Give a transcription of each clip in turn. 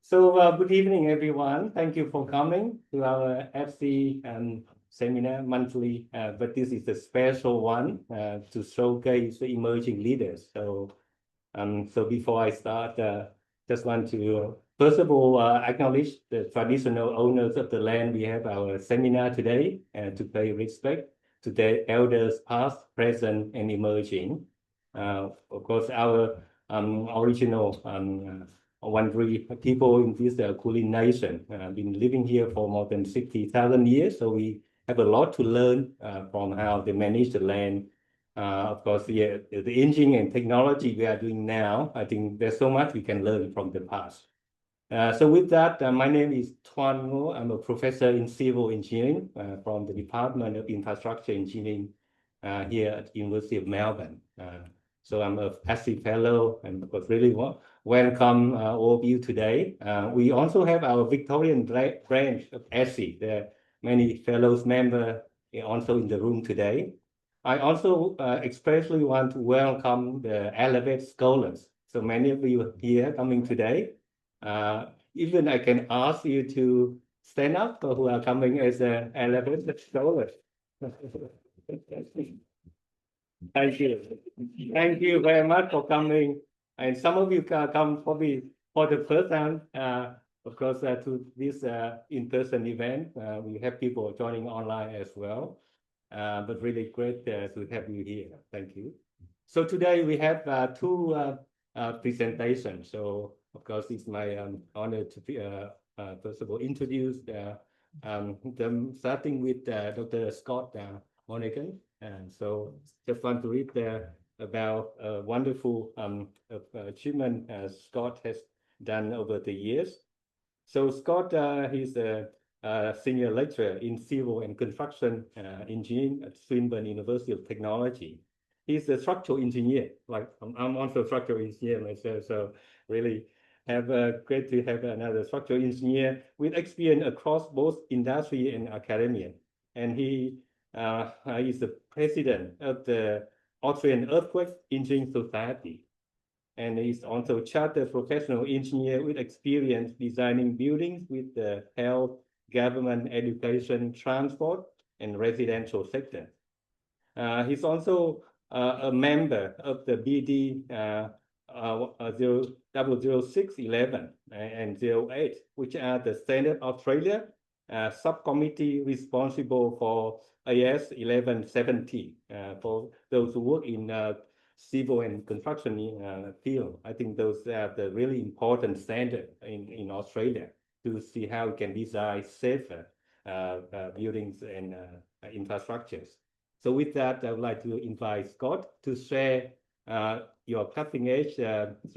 Good evening, everyone. Thank you for coming to our FC seminar monthly, but this is a special one to showcase the emerging leaders. So before I start, just want to first of all acknowledge the traditional owners of the land. We have our seminar today to pay respect to the elders past, present, and emerging. Of course, our original Wandri people in this Kulin nation been living here for more than 60,000 years. So we have a lot to learn from how they manage the land. Of course, the engineering and technology we are doing now, I think there's so much we can learn from the past. So with that, my name is Tuan Ngo. I'm a professor in civil engineering from the Department of Infrastructure Engineering here at the University of Melbourne. So I'm a passive fellow, and of course, really welcome all of you today. We also have our Victorian branch of ASSI. There are many fellows members also in the room today. I also especially want to welcome the Elevate scholars. So many of you here coming today. Even I can ask you to stand up who are coming as Elevate scholars. Thank you. Thank you very much for coming. And some of you come probably for the first time, of course, to this in-person event. We have people joining online as well, but really great to have you here. Thank you. So today we have two presentations. So of course, it's my honor to be, first of all, introduce them, starting with Dr. Scott Menegon. And so just want to read about a wonderful achievement Scott has done over the years. So Scott, he's a senior lecturer in civil and construction engineering at Swinburne University of Technology. He's a structural engineer, like I'm also a structural engineer myself, so really great to have another structural engineer with experience across both industry and academia. And he is the president of the Austrian Earthquake Engineering Society. And he's also a chartered professional engineer with experience designing buildings with the health, government, education, transport, and residential sector. He's also a member of the BD 00611 and 08, which are the Standard Australia subcommittee responsible for AS 1170 for those who work in civil and construction field. I think those are the really important standard in Australia to see how we can design safer buildings and infrastructures. So with that, I would like to invite Scott to share your cutting edge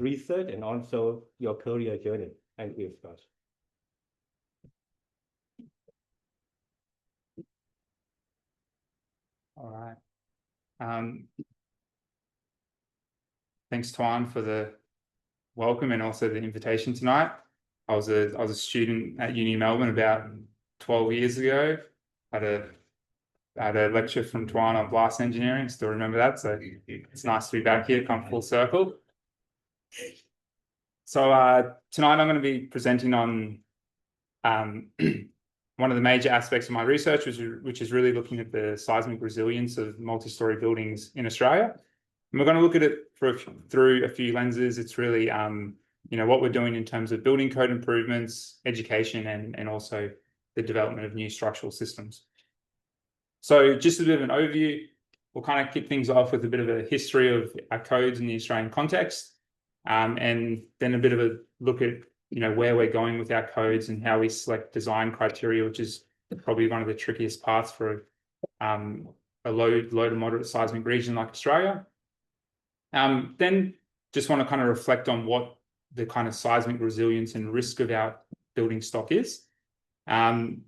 research and also your career journey. Thank you, Scott. All right. Thanks, Tuan, for the welcome and also the invitation tonight. I was a student at Uni Melbourne about 12 years ago. I had a lecture from Tuan on blast engineering. Still remember that, so it's nice to be back here, come full circle. So tonight I'm going to be presenting on one of the major aspects of my research, which is really looking at the seismic resilience of multi-storey buildings in Australia. And we're going to look at it through a few lenses. It's really, what we're doing in terms of building code improvements, education, and also the development of new structural systems. So just a bit of an overview. We'll kind of kick things off with a bit of a history of our codes in the Australian context, and then a bit of a look at where we're going with our codes and how we select design criteria, which is probably one of the trickiest parts for a low to moderate seismic region like Australia. Then just want to kind of reflect on what the kind of seismic resilience and risk of our building stock is. Then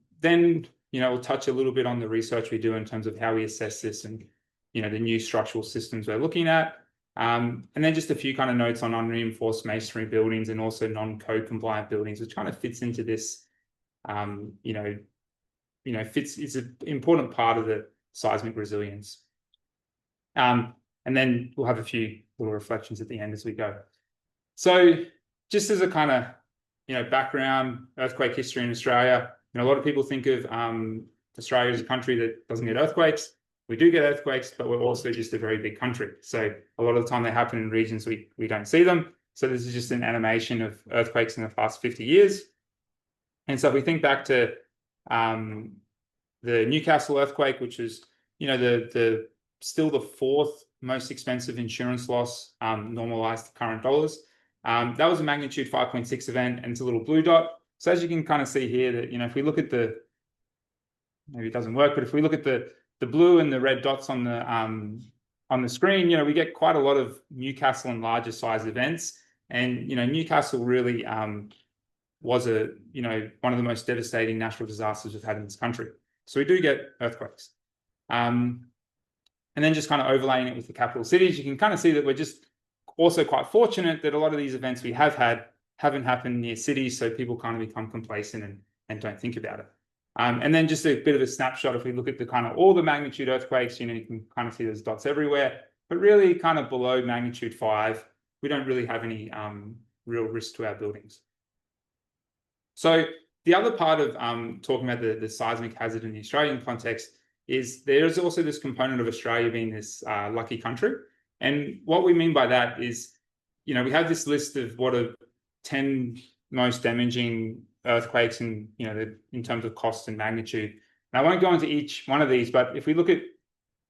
we'll touch a little bit on the research we do in terms of how we assess this and the new structural systems we're looking at. And then just a few kind of notes on unreinforced masonry buildings and also non-code compliant buildings, which kind of fits into this, it's an important part of the seismic resilience. And then we'll have a few little reflections at the end as we go. So just as a kind of background, earthquake history in Australia. A lot of people think of Australia as a country that doesn't get earthquakes. We do get earthquakes, but we're also just a very big country. So a lot of the time they happen in regions we don't see them. So this is just an animation of earthquakes in the past 50 years. And so if we think back to the Newcastle earthquake, which is, the still the fourth most expensive insurance loss normalized to current dollars. That was a magnitude 5.6 event, and it's a little blue dot. So as you can kind of see here that, if we look at maybe it doesn't work, but if we look at the blue and the red dots on the screen, we get quite a lot of Newcastle and larger size events. And, Newcastle really was one of the most devastating natural disasters we've had in this country. So we do get earthquakes. And then just kind of overlaying it with the capital cities, you can kind of see that we're just also quite fortunate that a lot of these events we have had haven't happened near cities, so people kind of become complacent and don't think about it. And then just a bit of a snapshot, if we look at the kind of all the magnitude earthquakes, you can kind of see there's dots everywhere, but really kind of below magnitude 5, we don't really have any real risk to our buildings. So the other part of talking about the seismic hazard in the Australian context is there's also this component of Australia being this lucky country. And what we mean by that is, we have this list of what are 10 most damaging earthquakes in terms of cost and magnitude. And I won't go into each one of these, but if we look at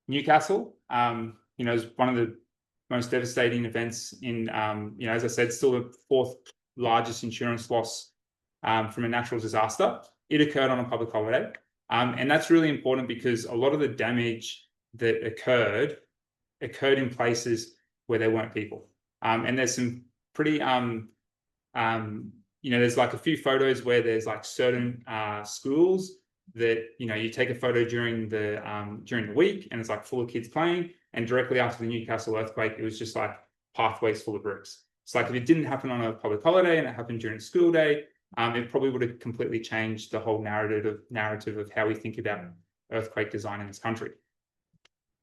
Newcastle, is one of the most devastating events in, as I said, still the fourth largest insurance loss from a natural disaster. It occurred on a public holiday. And that's really important because a lot of the damage that occurred in places where there weren't people. And there's some pretty, there's like a few photos where there's like certain schools that, you take a photo during the week and it's like full of kids playing. And directly after the Newcastle earthquake, it was just like pathways full of bricks. It's like if it didn't happen on a public holiday and it happened during school day, it probably would have completely changed the whole narrative of how we think about earthquake design in this country.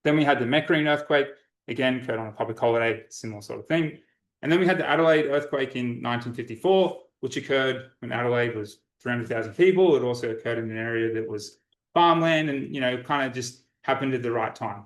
Then we had the Meckering earthquake, again, occurred on a public holiday, similar sort of thing. And then we had the Adelaide earthquake in 1954, which occurred when Adelaide was 300,000 people. It also occurred in an area that was farmland and, kind of just happened at the right time.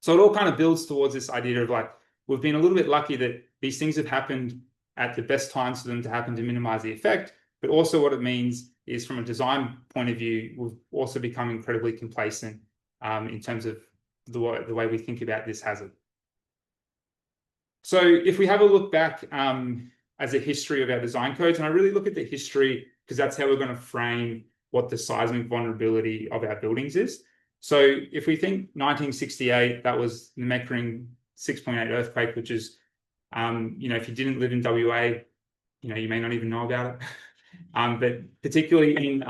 So it all kind of builds towards this idea of like, we've been a little bit lucky that these things have happened at the best times for them to happen to minimize the effect. But also what it means is from a design point of view, we've also become incredibly complacent in terms of the way we think about this hazard. So if we have a look back as a history of our design codes, and I really look at the history because that's how we're going to frame what the seismic vulnerability of our buildings is. So if we think 1968, that was the Meckering 6.8 earthquake, which is, if you didn't live in WA, you may not even know about it. But particularly in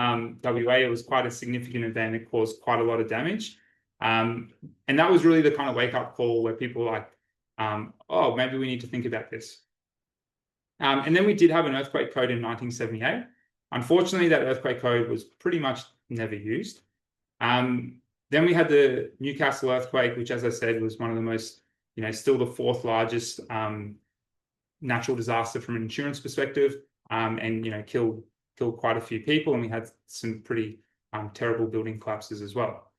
WA, it was quite a significant event. It caused quite a lot of damage. And that was really the kind of wake-up call where people were like, oh, maybe we need to think about this. And then we did have an earthquake code in 1978. Unfortunately, that earthquake code was pretty much never used. Then we had the Newcastle earthquake, which, as I said, was one of the most, still the fourth largest natural disaster from an insurance perspective, and, killed quite a few people. And we had some pretty terrible building collapses as well.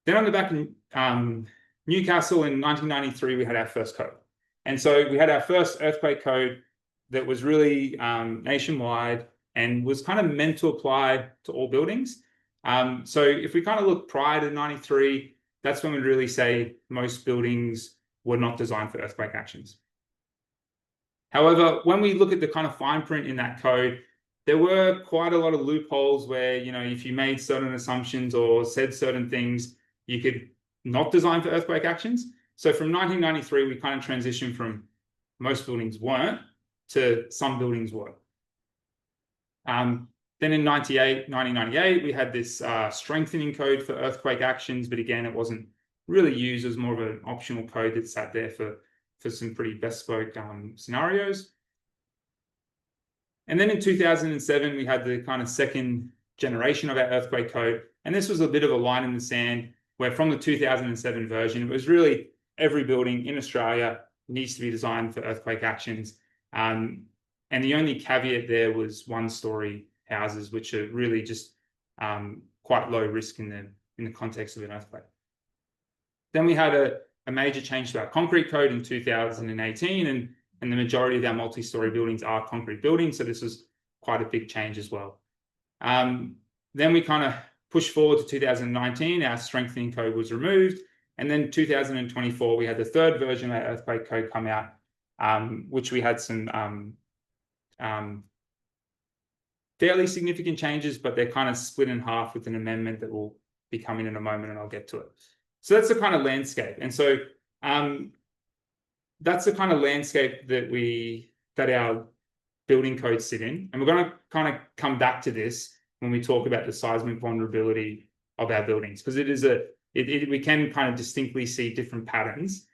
Then on the back in Newcastle in 1993, we had our first code. And so we had our first earthquake code that was really nationwide and was kind of meant to apply to all buildings. So if we kind of look prior to 93, that's when we really say most buildings were not designed for earthquake actions. However, when we look at the kind of fine print in that code, there were quite a lot of loopholes where, if you made certain assumptions or said certain things, you could not design for earthquake actions. So from 1993, we kind of transitioned from most buildings weren't to some buildings were. Then in 1998, we had this strengthening code for earthquake actions, but again, it wasn't really used as more of an optional code that sat there for some pretty bespoke scenarios. And then in 2007, we had the kind of second generation of our earthquake code. And this was a bit of a line in the sand where from the 2007 version, it was really every building in Australia needs to be designed for earthquake actions. And the only caveat there was one-story houses, which are really just quite low risk in the context of an earthquake. Then we had a major change to our concrete code in 2018, and the majority of our multi-story buildings are concrete buildings, so this was quite a big change as well. Then we kind of pushed forward to 2019, our strengthening code was removed, and then 2024 we had the third version of our earthquake code come out, which we had some fairly significant changes, but they're kind of split in half with an amendment that will be coming in a moment, and I'll get to it. So that's the kind of landscape. And so that's the kind of landscape that our building codes sit in. And we're going to kind of come back to this when we talk about the seismic vulnerability of our buildings, because we can kind of distinctly see different patterns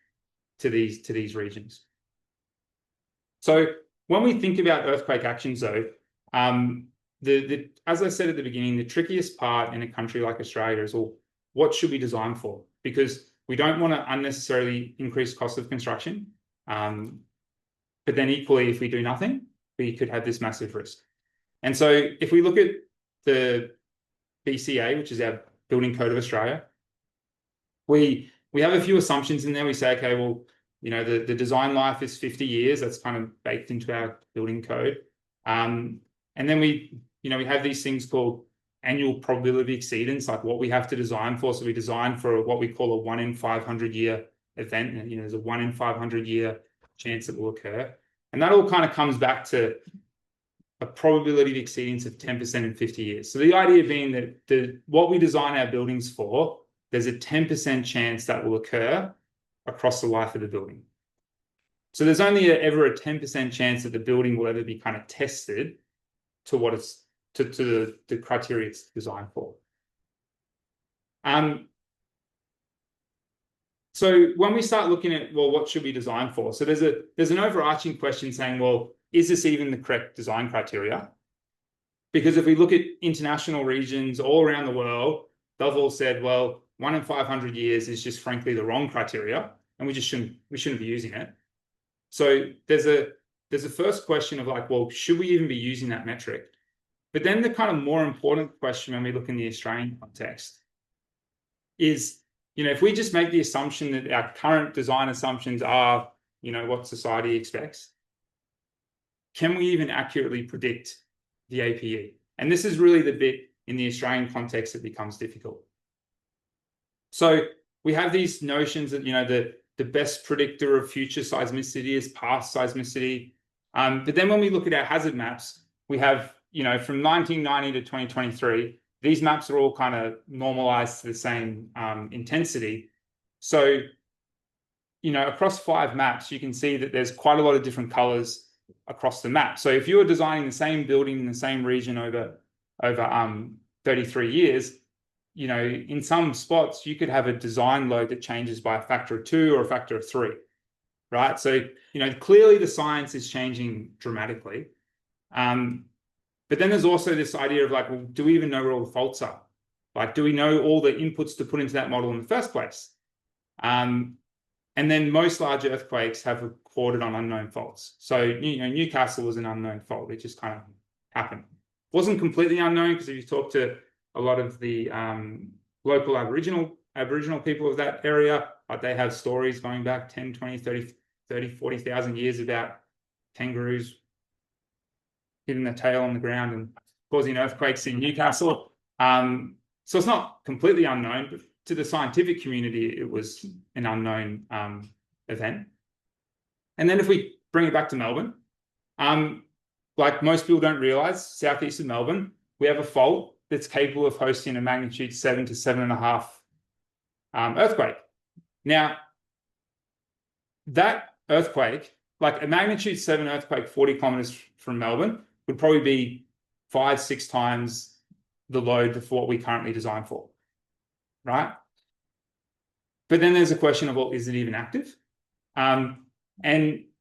to these regions. So when we think about earthquake actions, though, as I said at the beginning, the trickiest part in a country like Australia is, well, what should we design for? Because we don't want to unnecessarily increase cost of construction. But then equally, if we do nothing, we could have this massive risk. And so if we look at the BCA, which is our Building Code of Australia, we have a few assumptions in there. We say, okay, well, you know, the design life is 50 years. That's kind of baked into our building code. And then we have these things called annual probability of exceedance, like what we have to design for. So we design for what we call a 1 in 500 year event. And, you know, there's a 1 in 500 year chance that will occur. And that all kind of comes back to a probability of exceedance of 10% in 50 years. So the idea being that what we design our buildings for, there's a 10% chance that will occur across the life of the building. So there's only ever a 10% chance that the building will ever be kind of tested to what it's to the criteria it's designed for. So when we start looking at, well, what should we design for? So there's an overarching question saying, well, is this even the correct design criteria? Because if we look at international regions all around the world, they've all said, well, 1 in 500 years is just frankly the wrong criteria, and we shouldn't be using it. So there's a first question of like, well, should we even be using that metric? But then the kind of more important question when we look in the Australian context is, you know, if we just make the assumption that our current design assumptions are, you know, what society expects, can we even accurately predict the APE? And this is really the bit in the Australian context that becomes difficult. So we have these notions that, you know, the best predictor of future seismicity is past seismicity. But then when we look at our hazard maps, we have, you know, from 1990 to 2023, these maps are all kind of normalized to the same intensity. So, you know, across 5 maps, you can see that there's quite a lot of different colors across the map. So if you were designing the same building in the same region over 33 years, you know, in some spots, you could have a design load that changes by a factor of 2 or a factor of 3, right? So, you know, clearly the science is changing dramatically. But then there's also this idea of like, well, do we even know where all the faults are? Like, do we know all the inputs to put into that model in the first place? And then most large earthquakes have recorded on unknown faults. So, you know, Newcastle was an unknown fault. It just kind of happened. It wasn't completely unknown, because if you talk to a lot of the local Aboriginal people of that area, they have stories going back 10, 20, 30, 40,000 years about kangaroos hitting their tail on the ground and causing earthquakes in Newcastle. So it's not completely unknown, but to the scientific community, it was an unknown event. And then if we bring it back to Melbourne, like most people don't realize, southeast of Melbourne, we have a fault that's capable of hosting a magnitude 7 to 7.5 earthquake. Now, that earthquake, like a magnitude 7 earthquake 40 kilometers from Melbourne, would probably be 5-6 times the load for what we currently design for, right? But then there's a question of, well, is it even active? And,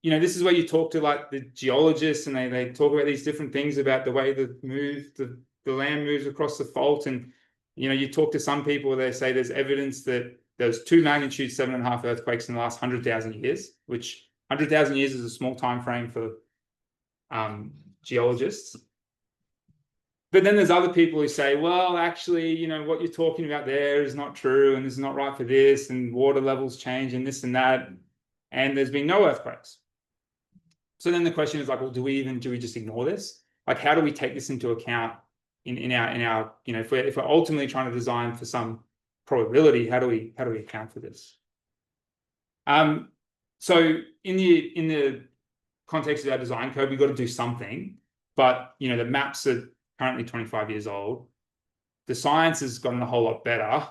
you know, this is where you talk to like the geologists, and they talk about these different things about the way the land moves across the fault. And, you know, you talk to some people, they say there's evidence that there's 2 magnitude 7.5 earthquakes in the last 100,000 years, which 100,000 years is a small time frame for geologists. But then there's other people who say, well, actually, you know, what you're talking about there is not true, and this is not right for this, and water levels change and this and that, and there's been no earthquakes. So then the question is like, well, do we just ignore this? Like, how do we take this into account in our you know, if we're ultimately trying to design for some probability, how do we account for this? So in the context of our design code, we've got to do something, but you know, the maps are currently 25 years old. The science has gotten a whole lot better,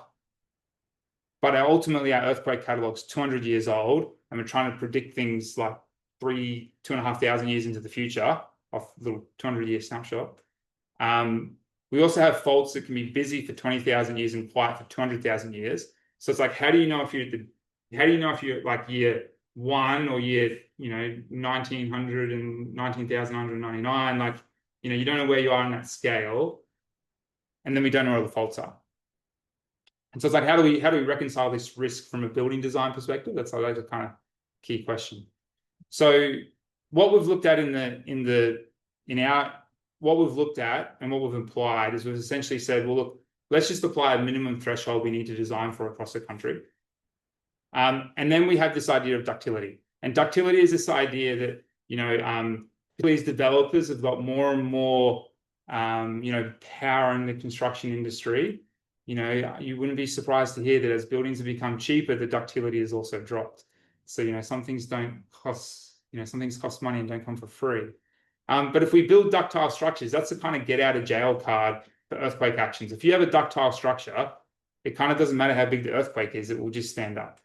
but ultimately our earthquake catalog's 200 years old, and we're trying to predict things like 2,500 years into the future off a little 200-year snapshot. We also have faults that can be busy for 20,000 years and quiet for 200,000 years. So it's like, how do you know if you're like year 1 or year, you know, 1900 and 19,199? Like, you know, you don't know where you are on that scale, and then we don't know where the faults are. And so it's like, how do we reconcile this risk from a building design perspective? That's like a kind of key question. So what we've looked at what we've looked at and what we've implied is we've essentially said, well, look, let's just apply a minimum threshold we need to design for across the country. And then we have this idea of ductility. And ductility is this idea that, you know, these developers have got more and more, you know, power in the construction industry. You know, you wouldn't be surprised to hear that as buildings have become cheaper, the ductility has also dropped. So, you know, some things cost money and don't come for free. But if we build ductile structures, that's the kind of get out of jail card for earthquake actions. If you have a ductile structure, it kind of doesn't matter how big the earthquake is, it will just stand up.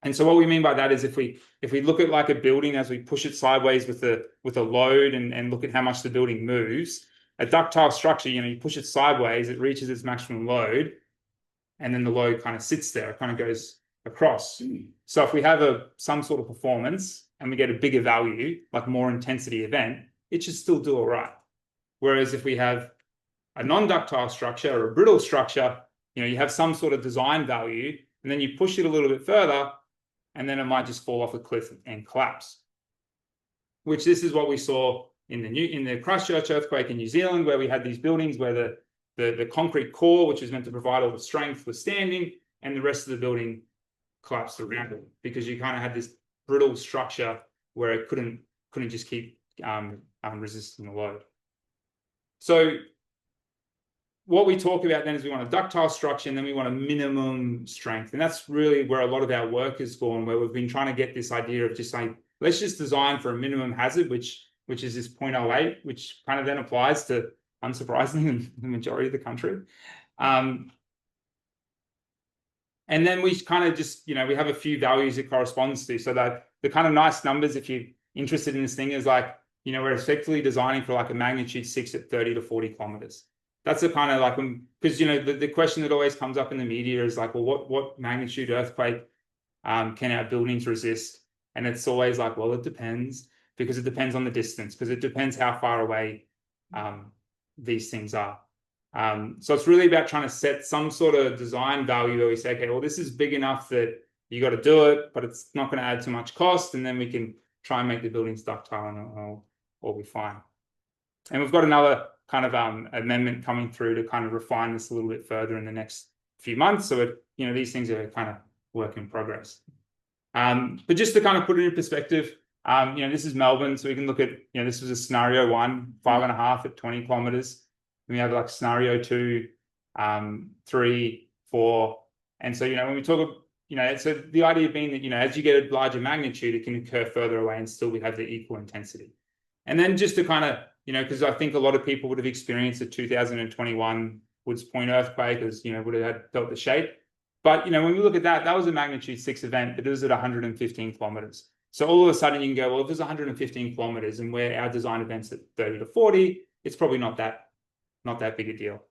And so what we mean by that is if we look at like a building as we push it sideways with a load and look at how much the building moves, a ductile structure, you know, you push it sideways, it reaches its maximum load, and then the load kind of sits there, it kind of goes across. So if we have some sort of performance and we get a bigger value, like more intensity event, it should still do all right. Whereas if we have a non-ductile structure or a brittle structure, you know, you have some sort of design value, and then you push it a little bit further, and then it might just fall off a cliff and collapse. Which this is what we saw in the Christchurch earthquake in New Zealand, where we had these buildings where the concrete core, which is meant to provide all the strength, was standing, and the rest of the building collapsed around it, because you kind of had this brittle structure where it couldn't just keep resisting the load. So what we talk about then is we want a ductile structure, and then we want a minimum strength. And that's really where a lot of our work has gone, where we've been trying to get this idea of just saying, let's just design for a minimum hazard, which is this 0.08, which kind of then applies to, unsurprisingly, the majority of the country. And then we kind of just, you know, we have a few values it corresponds to. So that the kind of nice numbers, if you're interested in this thing, is like, you know, we're effectively designing for like a magnitude 6 at 30 to 40 kilometers. That's the kind of like, because, you know, the question that always comes up in the media is like, well, what magnitude earthquake can our buildings resist? And it's always like, well, it depends, because it depends on the distance, because it depends how far away these things are. So it's really about trying to set some sort of design value where we say, okay, well, this is big enough that you got to do it, but it's not going to add too much cost, and then we can try and make the buildings ductile, and all be fine. And we've got another kind of amendment coming through to kind of refine this a little bit further in the next few months. So you know, these things are kind of work in progress. But just to kind of put it in perspective, you know, this is Melbourne, so we can look at, you know, this was a scenario 1, 5.5 at 20 kilometers. And we have like scenario 2, 3, 4. And so, you know, when we talk, you know, so the idea being that, you know, as you get a larger magnitude, it can occur further away and still we have the equal intensity. And then just to kind of, you know, because I think a lot of people would have experienced the 2021 Woods Point earthquake, as, you know, would have felt the shape. But, you know, when we look at that, that was a magnitude 6 event, but it was at 115 kilometers. So all of a sudden you can go, well, if there's 115 kilometers and where our design events at 30 to 40, it's probably not that big a deal.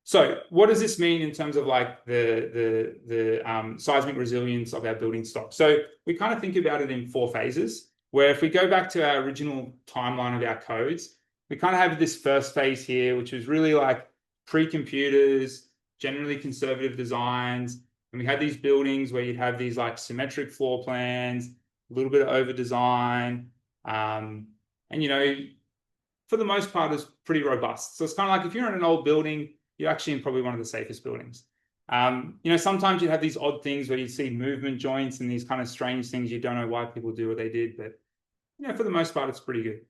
So what does this mean in terms of like the seismic resilience of our building stock? So we kind of think about it in 4 phases, where if we go back to our original timeline of our codes, we kind of have this first phase here, which was really like pre-computers, generally conservative designs. And we had these buildings where you'd have these like symmetric floor plans, little bit of over design, and you know, for the most part, it's pretty robust. So it's kind of like if you're in an old building, you're actually in probably one of the safest buildings. You know, sometimes you have these odd things where you see movement joints and these kind of strange things you don't know why people do what they did, but you know, for the most part, it's pretty good.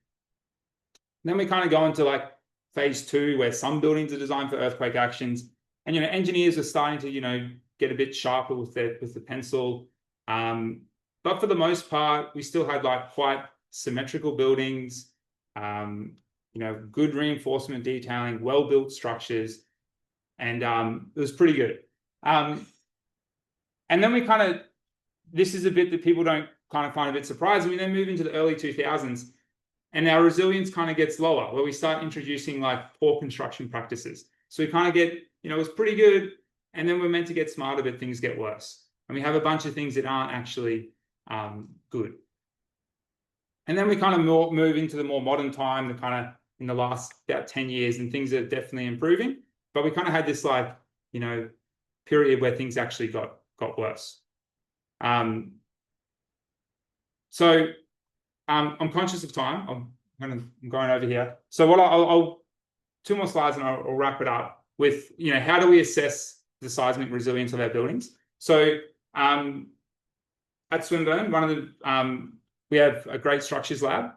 Then we kind of go into like phase 2, where some buildings are designed for earthquake actions, and you know, engineers are starting to, you know, get a bit sharper with the pencil. But for the most part, we still had like quite symmetrical buildings, you know, good reinforcement detailing, well-built structures, and it was pretty good. And then we kind of, this is a bit that people don't kind of find a bit surprising. We then move into the early 2000s, and our resilience kind of gets lower, where we start introducing like poor construction practices. So we kind of get, you know, it was pretty good, and then we're meant to get smarter, but things get worse. And we have a bunch of things that aren't actually good. And then we kind of move into the more modern time, the kind of in the last about 10 years, and things are definitely improving. But we kind of had this like, you know, period where things actually got worse. So I'm conscious of time. I'm going over here. So what I'll 2 more slides and I'll wrap it up with, you know, how do we assess the seismic resilience of our buildings? So at Swinburne, one of the we have a great structures lab,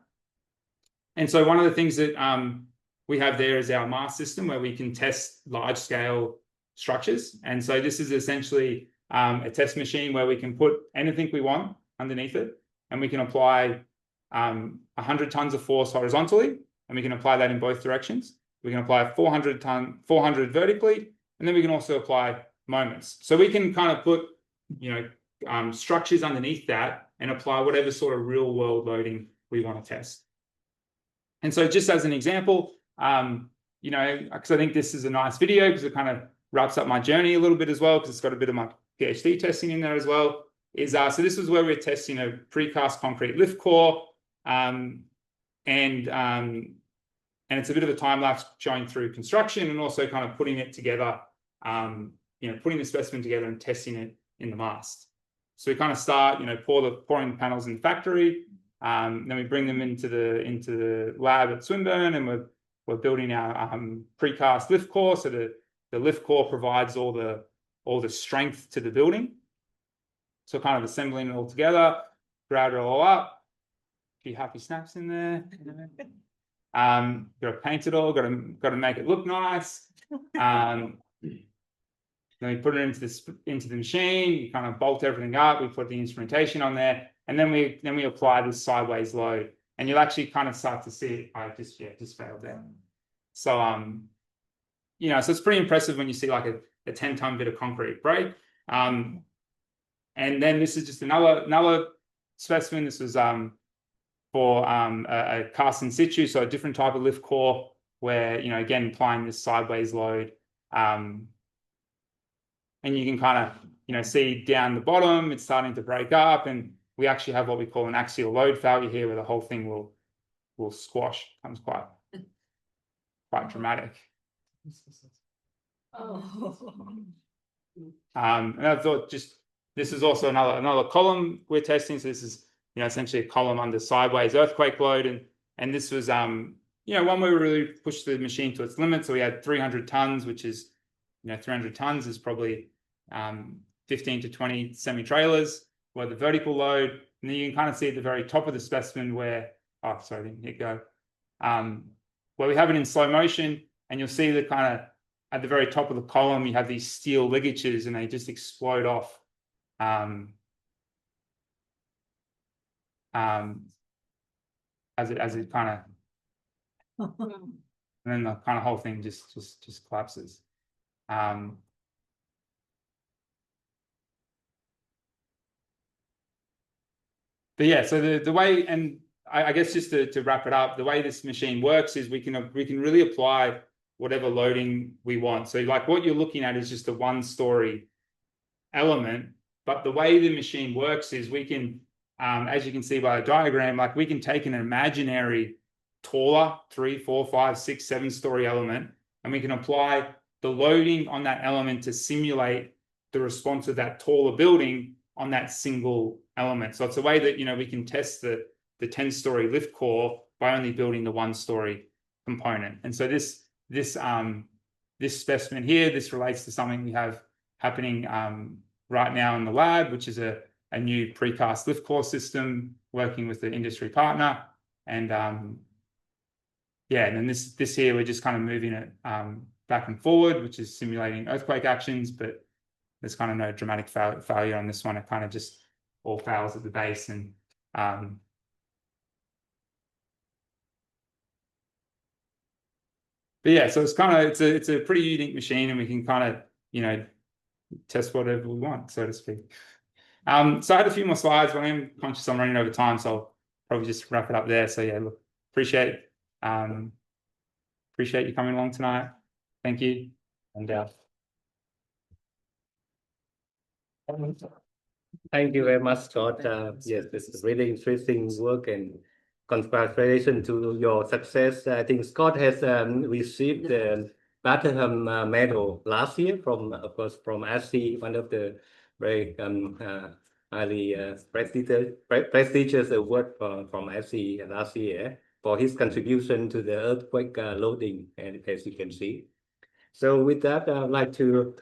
and so one of the things that we have there is our MAS system, where we can test large scale structures. And so this is essentially a test machine where we can put anything we want underneath it, and we can apply 100 tons of force horizontally, and we can apply that in both directions. We can apply 400 vertically, and then we can also apply moments. So we can kind of put, you know, structures underneath that and apply whatever sort of real world loading we want to test. And so just as an example, you know, because I think this is a nice video because it kind of wraps up my journey a little bit as well, because it's got a bit of my PhD testing in there as well, is so this is where we're testing a precast concrete lift core, and it's a bit of a time lapse showing through construction and also kind of putting it together, you know, putting the specimen together and testing it in the mast. So we kind of start, you know, pouring the panels in the factory, then we bring them into the lab at Swinburne, and we're building our precast lift core. So the lift core provides all the strength to the building. So kind of assembling it all together, grout it all up. A few happy snaps in there. Got to paint it all. Got to make it look nice. Then we put it into the machine. You kind of bolt everything up. We put the instrumentation on there, and then we apply this sideways load, and you'll actually kind of start to see it. I just failed there. So you know, so it's pretty impressive when you see like a 10-ton bit of concrete break. And then this is just another specimen. This was for a cast in situ, so a different type of lift core, where, you know, again, applying this sideways load. And you can kind of, you know, see down the bottom, it's starting to break up, and we actually have what we call an axial load failure here, where the whole thing will squash. Becomes quite dramatic. Oh. And I thought this is also another column we're testing. So this is, you know, essentially a column under sideways earthquake load, and this was you know, one where we really pushed the machine to its limit. So we had 300 tons, which is, you know, 300 tons is probably 15 to 20 semi-trailers, where the vertical load, and then you can kind of see at the very top of the specimen where, oh, sorry, I didn't hit go, where we have it in slow motion, and you'll see the kind of, at the very top of the column, you have these steel ligatures, and they just explode off. As it kind of, and then the kind of whole thing just collapses. But yeah, so the way, and I guess just to wrap it up, the way this machine works is we can really apply whatever loading we want. So like what you're looking at is just a 1-story element, but the way the machine works is we can, as you can see by the diagram, like we can take an imaginary taller 3, 4, 5, 6, 7-story element, and we can apply the loading on that element to simulate the response of that taller building on that single element. So it's a way that, you know, we can test the 10-story lift core by only building the 1-story component. And so this specimen here, this relates to something we have happening right now in the lab, which is a new precast lift core system working with the industry partner. And yeah, and then this here, we're just kind of moving it back and forward, which is simulating earthquake actions, but there's kind of no dramatic failure on this one. It kind of just all fails at the base. And but yeah, so it's kind of it's a pretty unique machine, and we can kind of, you know, test whatever we want, so to speak. So I had a few more slides, but I am conscious I'm running over time, so I'll probably just wrap it up there. So yeah, look, appreciate you coming along tonight. Thank you. And thank you very much, Scott. Yes, this is really interesting work, and congratulations to your success. I think Scott has received the Platinum medal last year from, of course, from ASCI, one of the very highly prestigious award from ASCI last year for his contribution to the earthquake loading, and as you can see. So with that, I'd like to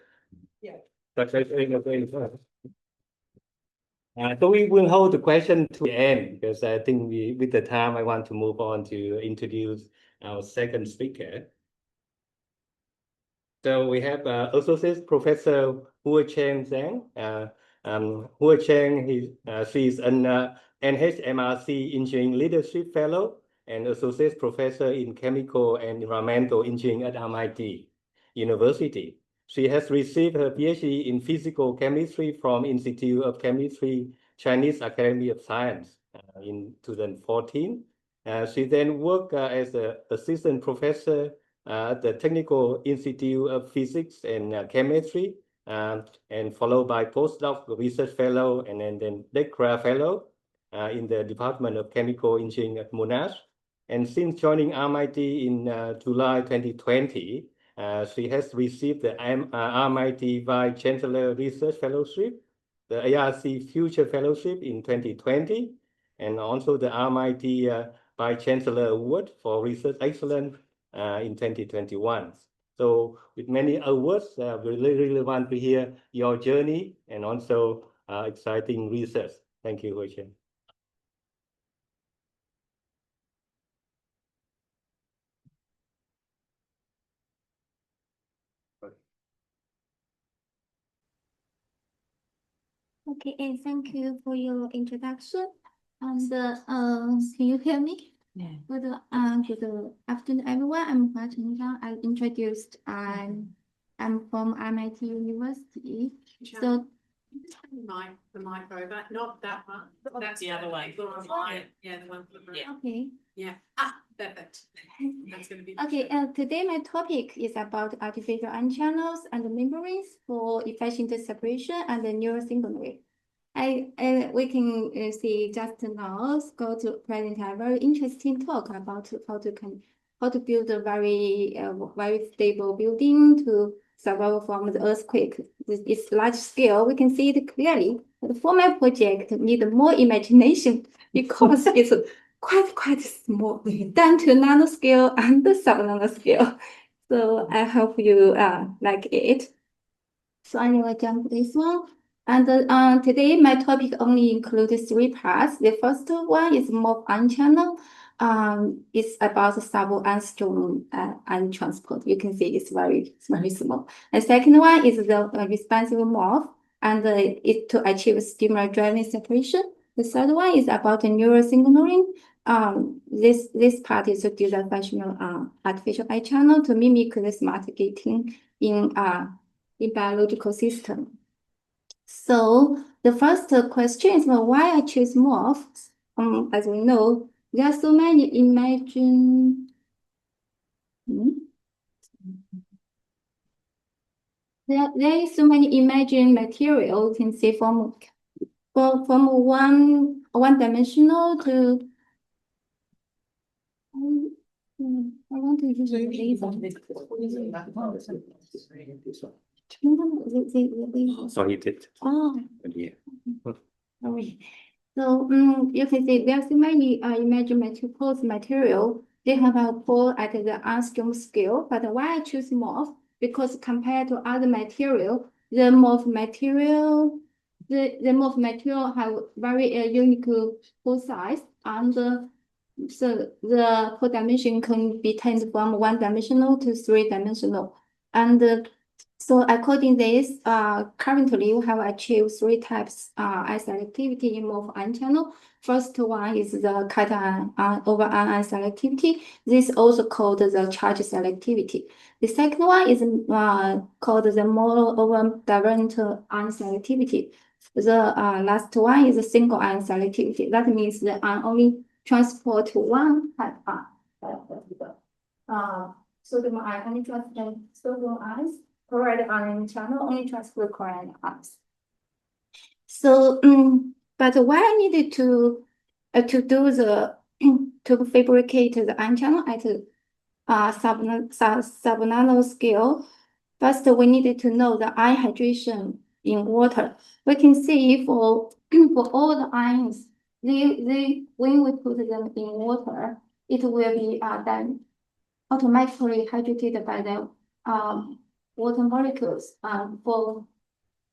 so we will hold the question to the end, because I think with the time, I want to move on to introduce our second speaker. So we have Associate Professor Huacheng Zhang. Huacheng, she's an NHMRC Engineering Leadership Fellow and Associate Professor in Chemical and Environmental Engineering at MIT University. She has received her PhD in Physical Chemistry from Institute of Chemistry, Chinese Academy of Science in 2014. She then worked as an assistant professor at the Technical Institute of Physics and Chemistry, and followed by postdoc research fellow and then lecturer fellow in the Department of Chemical Engineering at Monash. And since joining MIT in July 2020, she has received the MIT Vice Chancellor Research Fellowship, the ARC Future Fellowship in 2020, and also the MIT Vice Chancellor Award for Research Excellence in 2021. So with many awards, we really want to hear your journey and also exciting research. Thank you, Huacheng. Okay, and thank you for your introduction. And can you hear me? Yeah. Good afternoon, everyone. I'm Huacheng Zhang. I introduced. I'm from MIT University. So the mic over, not that one. That's the other way. Yeah, the one. Yeah. okay. Yeah. Perfect. That's going to be. Okay. Today my topic is about artificial ion channels and membranes for efficient separation and neurosignaling. We can see just now Scott present a very interesting talk about how to build a very stable building to survive from the earthquake. It's large scale. We can see it clearly. But for my project, need more imagination because it's quite small, down to nanoscale and sub-nanoscale. So I hope you like it. So I will jump this one. And today my topic only includes 3 parts. The first one is more ion channel. It's about the sub-Armstrong ion transport. You can see it's very small. And second one is the responsive morph, and it's to achieve stimuli-driven separation. The third one is about the neurosignaling. This part is to do the functional artificial ion channel to mimic the smart gating in biological system. So the first question is why I choose morph. As we know, there are so many there is so many imaging material you can see from one dimensional to I want to use a laser. Sorry, did. Oh, Yeah. sorry. So you can see there are so many imaging pose material. They have a pole at the angstrom scale, but why I choose morph? Because compared to other material, the morph material, the morph material have very unique pole size, and so the pole dimension can be turned from one-dimensional to three-dimensional, and so according this, currently we have achieved three types eye selectivity in morph ion channel. First one is the cation over anion selectivity. This is also called the charge selectivity. The second one is called the mono over divergent ion selectivity. The last one is a single ion selectivity. That means the ion only transport one type ion. Sodium ion only transport sodium ions. Chloride ion channel only transfer chloride ions. So, but why I needed to do the to fabricate the ion channel at sub-nano scale? First, we needed to know the ion hydration in water. We can see for for all the ions, they when we put them in water, it will be then automatically hydrated by the water molecules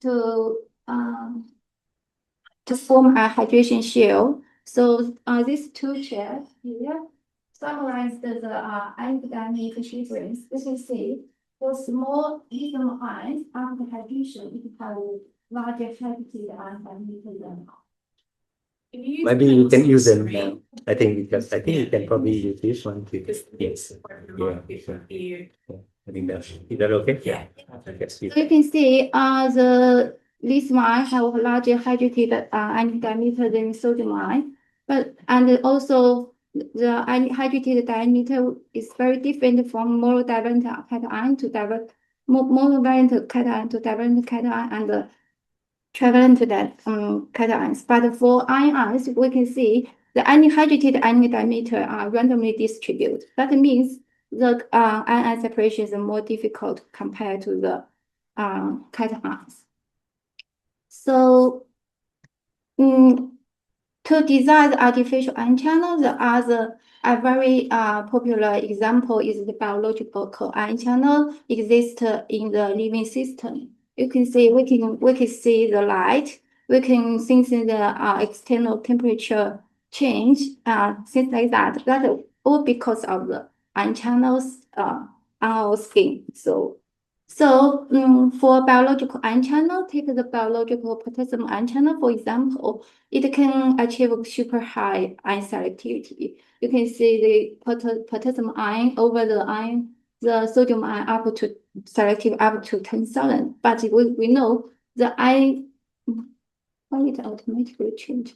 to form a hydration shell. So these two charts here summarize the ionic difference. You can see for small lithium ions after hydration, it have larger hydroxide ion diameter than. Maybe you can use them now. I think because I think you can probably use this one too. Yes. Yeah. I think that's, is that okay? Yeah. Yes. So you can see the lithium ion have larger hydrated ion diameter than sodium ion, and also the hydrated diameter is very different from monodivalent cation to monovalent cation to divalent cation and trivalent cations. But for ions, we can see the hydrated ion diameter are randomly distributed. That means the ion separation is more difficult compared to the cations. So to design the artificial ion channel, the other a very popular example is the biological ion channel exists in the living system. You can see we can see the light. We can sense the external temperature change, things like that. That all because of the ion channels on our skin. So for biological ion channel, take the biological potassium ion channel, for example, it can achieve super high ion selectivity. You can see the potassium ion over the sodium ion up to selective up to 10,000. But we know the ion, why it automatically change.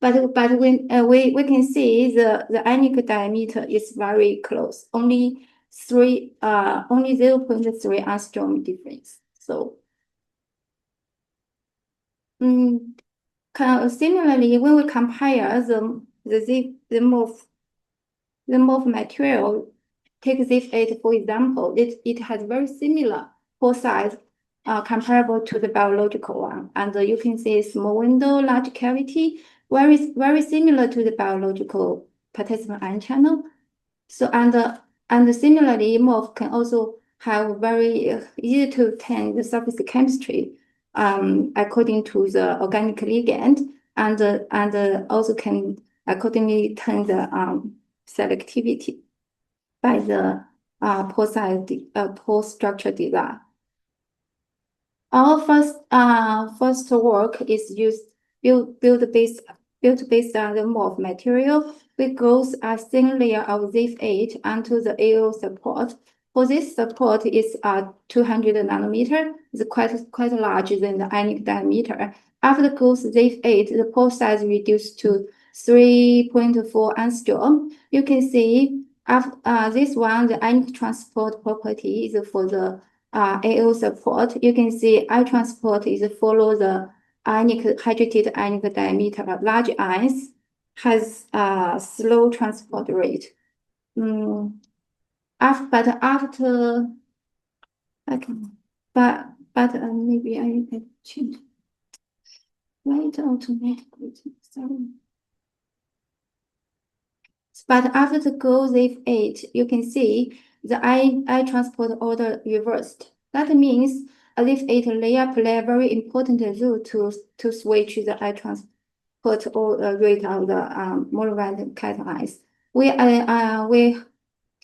But when we can see the ionic diameter is very close, only 0.3 angstrom difference. So similarly, when we compare the morph material, take ZIF8 for example, it has very similar pore size comparable to the biological one, and you can see small window, large cavity, very similar to the biological potassium ion channel. So and similarly, morph can also have very easy to obtain the surface chemistry according to the organic ligand, and also can accordingly turn the selectivity by the pore size pore structure design. Our first work is built based on the morph material. We goes a thin layer of ZIF8 onto the AO support. For this support is 200 nanometer. It's quite larger than the ionic diameter. After goes ZIF8, the pore size reduced to 3.4 angstrom. You can see this one, the ionic transport property is for the AO support. You can see I transport is follow the hydrated ionic diameter. Large ions has a slow transport rate. But but maybe I change. Write automatically. Sorry. But after the go leaf 8, you can see the I transport order reversed. That means a leaf 8 layer play a very important role to switch the I transport or rate of the monovalent catalyze. We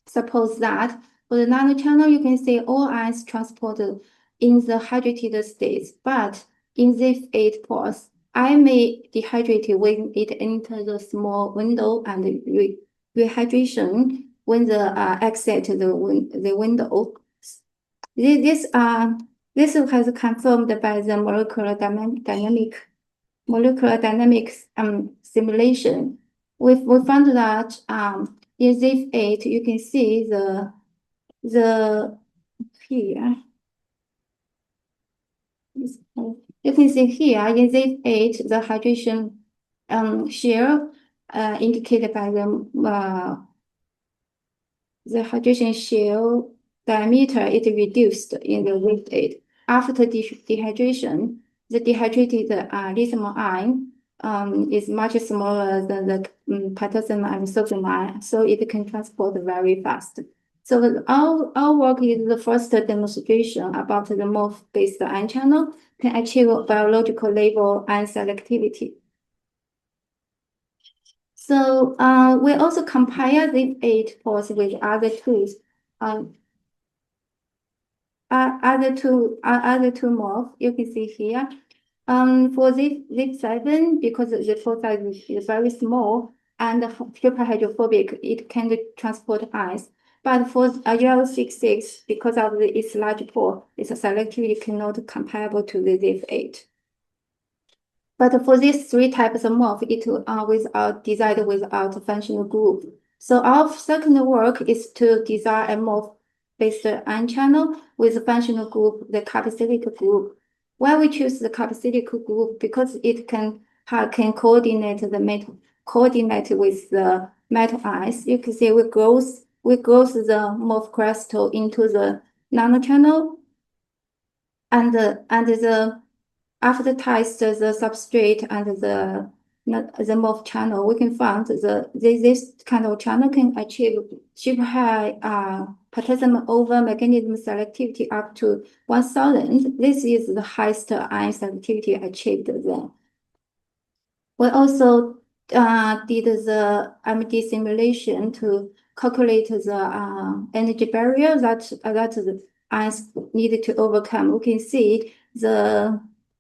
suppose that for the nanochannel, you can see all ions transported in the hydrated states, but in leaf 8 pores, I may dehydrate when it enters the small window and rehydration when the exit the window. This has confirmed by the molecular dynamics simulation. We found that in leaf 8 you can see the here. You can see here in leaf 8 the hydration share indicated by the hydration shell diameter is reduced in the leaf 8. After dehydration, the dehydrated lithium ion is much smaller than the potassium and sodium ion, so it can transport very fast. So our work is the first demonstration about the MOF-based ion channel can achieve biological level ion selectivity. So we also compare these 8 pores with other tools. Other two MOF you can see here. For this 7, because the pore size is very small and super hydrophobic, it can transport ions. But for UL66, because of its large pore, its selectivity cannot comparable to the leaf 8. But for these 3 types of MOF, it designed without functional group. So our second work is to design a MOF-based ion channel with a functional group, the carboxylic group. Why we choose the carboxylic group? Because it can coordinate with the metal ions. You can see we grow the MOF crystal into the nanochannel, and after test the substrate and the MOF channel, we can find this kind of channel can achieve super high potassium over mechanism selectivity up to 1000. This is the highest ion selectivity achieved then. We also did the MD simulation to calculate the energy barrier that the ions needed to overcome. We can see the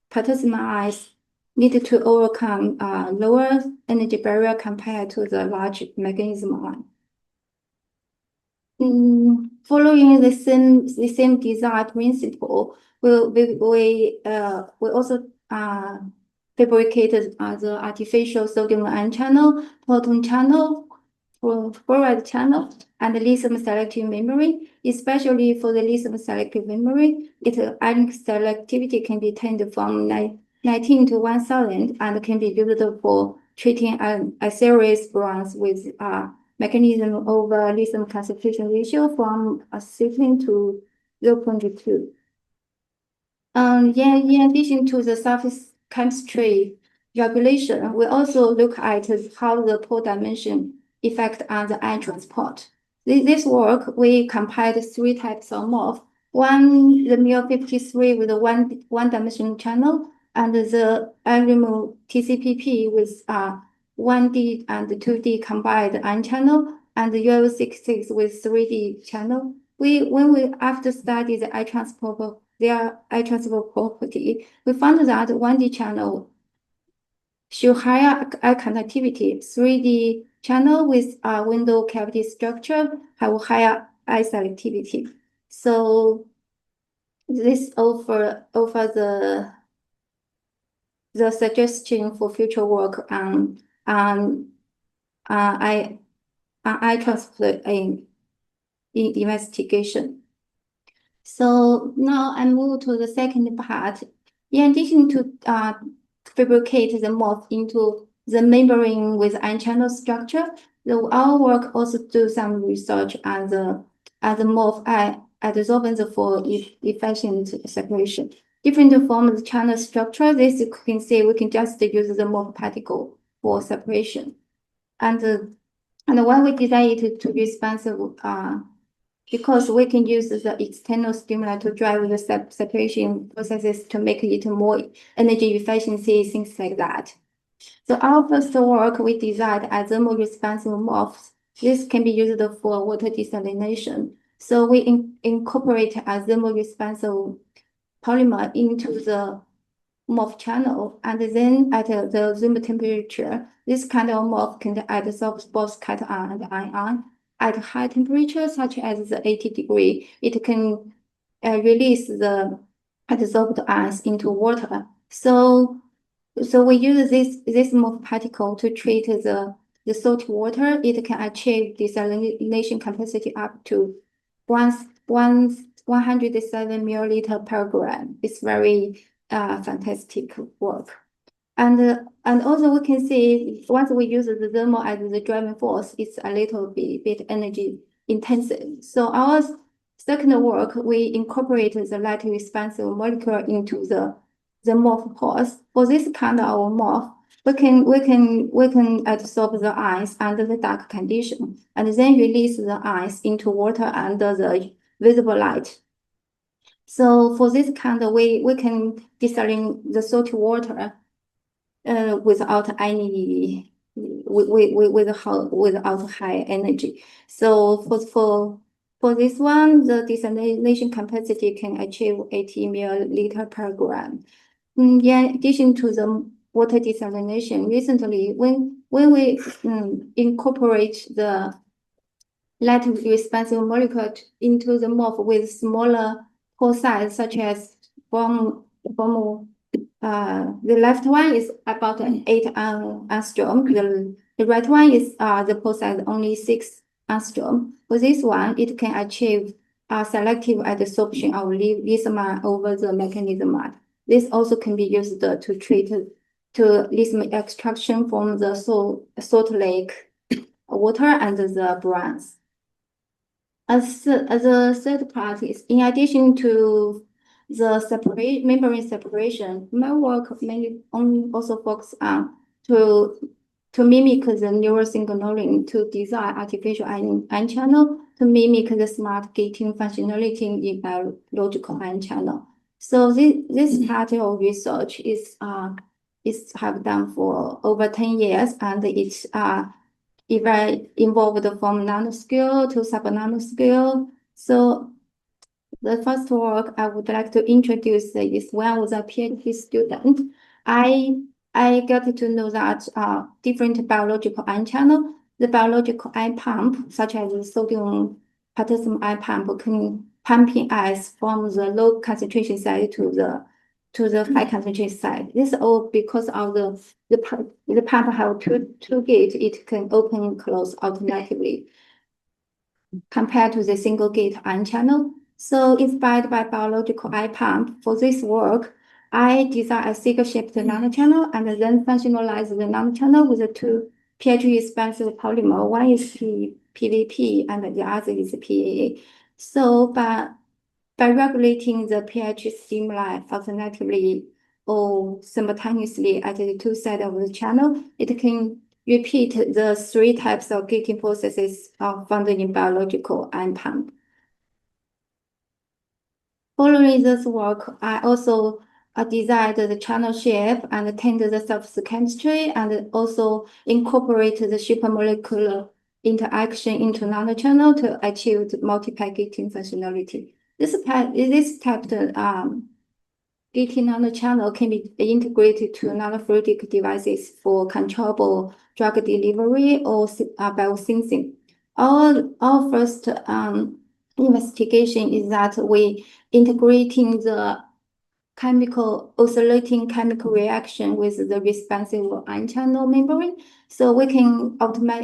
potassium ions needed to overcome lower energy barrier compared to the large mechanism ion. Following the same design principle, we also fabricated the artificial sodium ion channel, proton channel, fluoride channel, and the lithium selective memory. Especially for the lithium selective memory, its ion selectivity can be turned from 19 to 1000 and can be used for treating a series bronze with mechanism over lithium concentration ratio from 16 to 0.2. In addition to the surface chemistry regulation, we also look at how the pore dimension effect on the ion transport. This work, we compiled 3 types of MOF. One, the MIL53 with a one-dimensional channel, and the Arimu TCPP with 1D and 2D combined ion channel, and the UL66 with 3D channel. When we after study the ion transport property, we found that 1D channel show higher ion conductivity. 3D channel with window cavity structure have higher ion selectivity. So this offer the suggestion for future work on ion transport in investigation. So now I move to the second part. In addition to fabricate the MOF into the membrane with ion channel structure, our work also do some research on the MOF adsorbents for efficient separation. Different forms of channel structure. This you can see we can just use the MOF particle for separation. And when we design it to be responsive, because we can use the external stimuli to drive the separation processes to make it more energy efficiency, things like that. So our first work, we designed a thermal-responsive MOFs. This can be used for water desalination. So we incorporate a thermal-responsive polymer into the MOF channel, and then at the room temperature, this kind of MOF can adsorb both cation and anion. At high temperature, such as the 80 degree, it can release the adsorbed ions into water. So we use this MOF particle to treat the salt water. It can achieve desalination capacity up to 107 milliliter per gram. It's very fantastic work. And also we can see once we use the thermal as the driving force, it's a little bit energy intensive. So our second work, we incorporate the light responsive molecule into the MOF pores. For this kind of MOF, we can adsorb the ions under the dark condition and then release the ions into water under the visible light. So for this kind of way, we can desalinate the salty water without any without high energy. So for this one, the desalination capacity can achieve 80 milliliter per gram. In addition to the water desalination, recently when we incorporate the light responsive molecule into the MOF with smaller pore size, such as the left one is about 8 angstrom. The right one is the pore size only 6 angstrom. For this one, it can achieve selective adsorption of lithium over the mechanism. This also can be used to treat lithium extraction from the salt lake water and the brines. As the third part is, in addition to the membrane separation, my work mainly also focus on to mimic the neural signaling to design artificial ion channel to mimic the smart gating functionality in biological ion channel. So this part of research is have done for over 10 years, and it's involved from nanoscale to sub-nanoscale. So the first work I would like to introduce is when I was a PhD student. I got to know that different biological ion channel, the biological ion pump, such as the sodium potassium ion pump, can pumping ions from the low concentration side to the high concentration side. This is all because of the pump have two gates. It can open and close automatically compared to the single gate ion channel. So inspired by biological ion pump, for this work, I designed a single-shaped nanochannel and then functionalized the nanochannel with the two pH-responsive polymer. One is PVP and the other is PAA. So by regulating the pH stimuli alternatively or simultaneously at the two sides of the channel, it can repeat the 3 types of gating processes found in biological ion pump. Following this work, I also designed the channel shape and attended the surface chemistry and also incorporate the supermolecular interaction into nanochannel to achieve multi-pack gating functionality. This type of gating nanochannel can be integrated to nanofluidic devices for controllable drug delivery or biosensing. Our first investigation is that we integrating the oscillating chemical reaction with the responsive ion channel membrane. So we can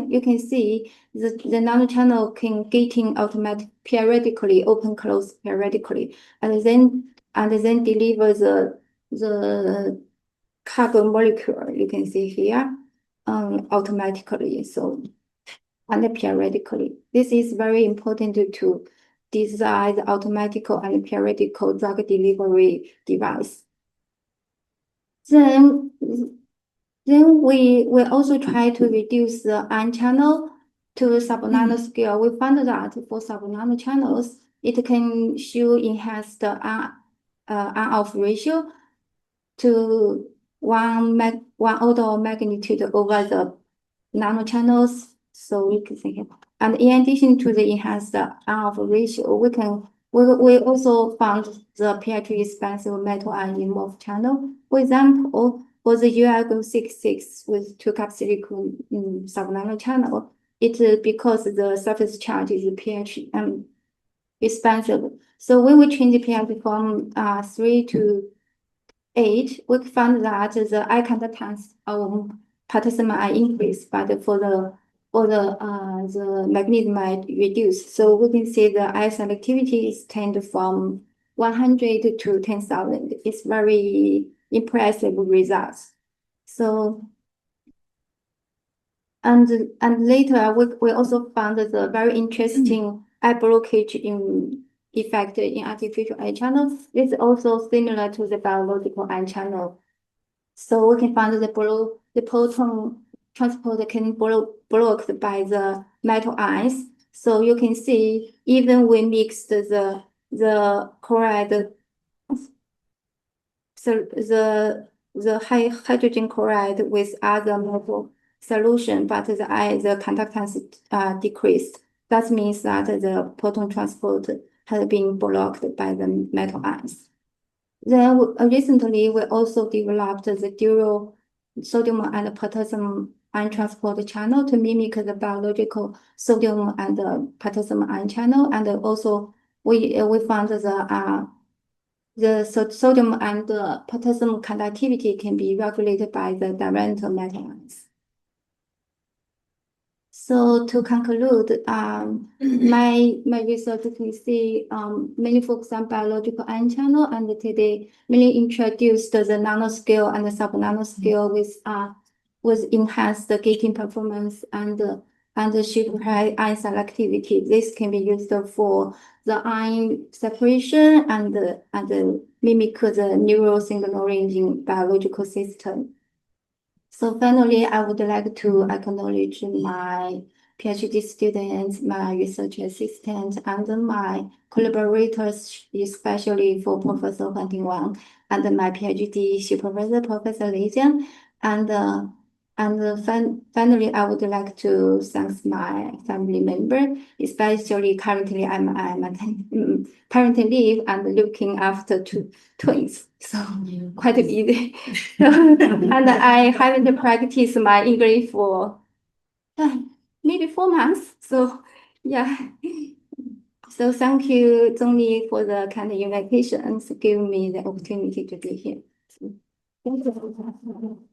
you can see the nanochannel can gating automatic periodically, open close periodically, and then deliver the carbon molecule you can see here automatically. So and periodically. This is very important to design the automatic and periodical drug delivery device. Then we also try to reduce the ion channel to sub-nano scale. We found that for sub-nano channels, it can show enhance the on-off ratio to one order of magnitude over the nano channels. So we can think, and in addition to the enhanced on-off ratio, we also found the pH expansive metal ion involved channel. For example, for the UlGO66 with 2 cup silicon sub-nano channel, it is because the surface charge is pH expansive. So when we change the pH from 3 to 8, we found that the eye conductance of potassium ion increase, but for the magnesium might reduce. So we can see the eye selectivity is tend from 100 to 10,000. It's very impressive results. So and later we also found the very interesting eye blockage effect in artificial eye channels. It's also similar to the biological eye channel. So we can find the proton transport can blocked by the metal ions. So you can see even we mixed the chloride, so the hydrogen chloride with other metal solution, but the conductance decreased. That means that the proton transport has been blocked by the metal ions. Then recently, we also developed the dual sodium and potassium ion transport channel to mimic the biological sodium and potassium ion channel. And also, we found the sodium and potassium conductivity can be regulated by the direct metal ions. So to conclude, my research can see many focus on biological ion channel, and today mainly introduced the nanoscale and the sub-nanoscale with enhanced gating performance and super high ion selectivity. This can be used for the ion separation and mimic the neural signaling in biological system. So finally, I would like to acknowledge my PhD students, my research assistant, and my collaborators, especially for Professor Huacheng Wang and my PhD supervisor, Professor Lei Jiang. Finally, I would like to thank my family member, especially currently I'm parenting leave and looking after 2 twins, so quite busy. And I haven't practiced my English for maybe 4 months. So yeah. So thank you, Zhongli, for the kind of invitation and giving me the opportunity to be here. Thank you.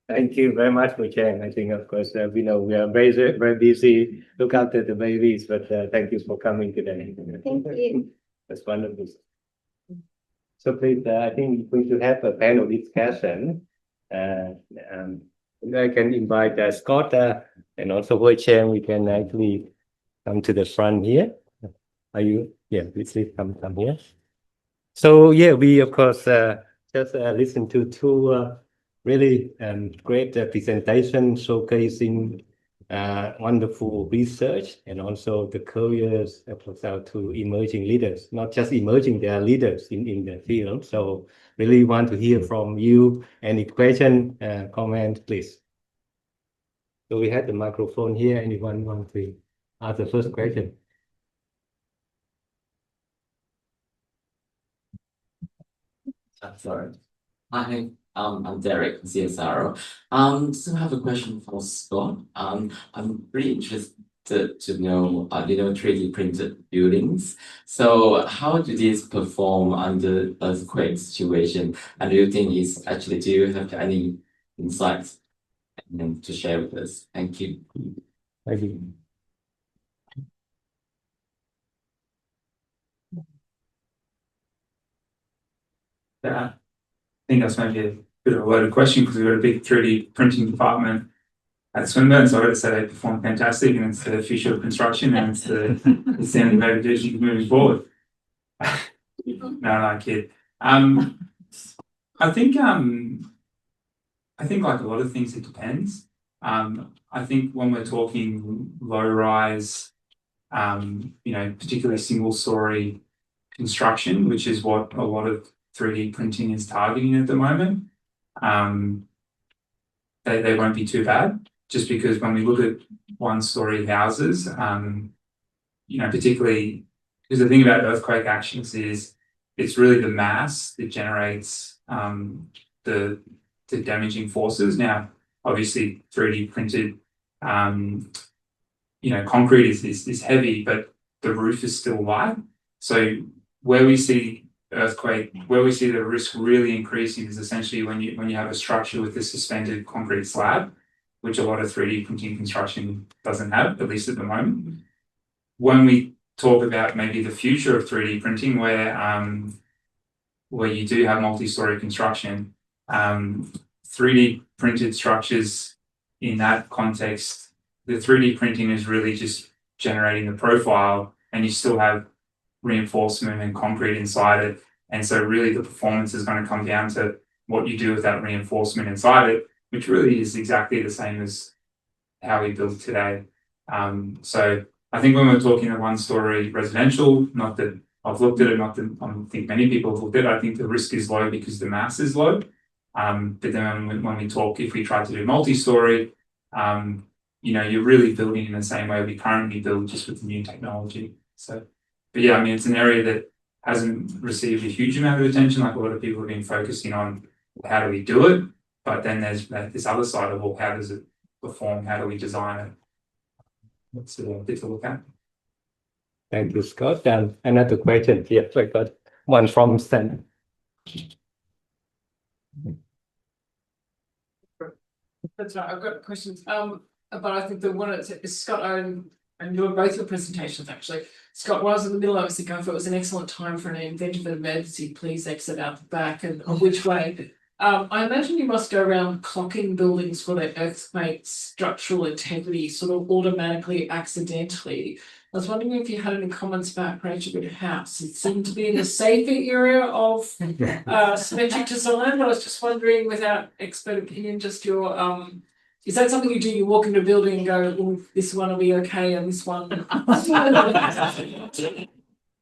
Thank you very much, Huacheng. I think, of course, we know we are very busy, look after the babies, but thank you for coming today. Thank you. That's wonderful. So please, I think we should have a panel discussion. I can invite Scott and also Huacheng. We can actually come to the front here. Are you? Yeah, please come here. So yeah, we of course just listen to 2 really great presentation showcasing wonderful research and also the careers to emerging leaders, not just emerging, they are leaders in the field. So really want to hear from you. Any question, comment, please. So we have the microphone here. Anyone want to ask the first question? Sorry. Hi, I'm Derek, CSRO. So I have a question for Scott. I'm really interested to know, 3D printed buildings. So how do these perform under earthquake situation? And do you have any insights to share with us? Thank you. Thank you. Yeah, I think that's maybe a bit of a loaded question because we've got a big 3D printing department at Swinburne, so I got to say they perform fantastic, and it's the future of construction, and it's the standard way to do things moving forward. No, kid. I think like a lot of things, it depends. I think when we're talking low rise, particularly single story construction, which is what a lot of 3D printing is targeting at the moment, they won't be too bad, just because when we look at one-story houses, particularly because the thing about earthquake actions is it's really the mass that generates the damaging forces. Now, obviously, 3D printed, concrete is heavy, but the roof is still light. So where we see the risk really increasing is essentially when you have a structure with a suspended concrete slab, which a lot of 3D printing construction doesn't have, at least at the moment. When we talk about maybe the future of 3D printing, where you do have multi-story construction, 3D printed structures in that context, the 3D printing is really just generating the profile, and you still have reinforcement and concrete inside it. And so really the performance is going to come down to what you do with that reinforcement inside it, which really is exactly the same as how we build today. So I think when we're talking a one-story residential, not that I've looked at it, not that I don't think many people have looked at it, I think the risk is low because the mass is low. But then when we talk, if we try to do multi-story, you're really building in the same way we currently build, just with the new technology. So, but yeah, I mean, it's an area that hasn't received a huge amount of attention. Like a lot of people have been focusing on how do we do it, but then there's this other side of, well, how does it perform? How do we design it? That's a bit to look at. Thank you, Scott. And another question. Yes, I got one from Stan. That's right. I've got questions. But I think the one is Scott. I knew both your presentations actually. Scott, while I was in the middle, I was thinking if it was an excellent time for an event of emergency, please exit out the back and which way. I imagine you must go around clocking buildings for their earthquake structural integrity sort of automatically, accidentally. I was wondering if you had any comments about Greater Good House. It seemed to be in the safer area of symmetric design, but I was just wondering, without expert opinion, just your is that something you do? You walk into a building and go, oh, this one will be okay, and this one.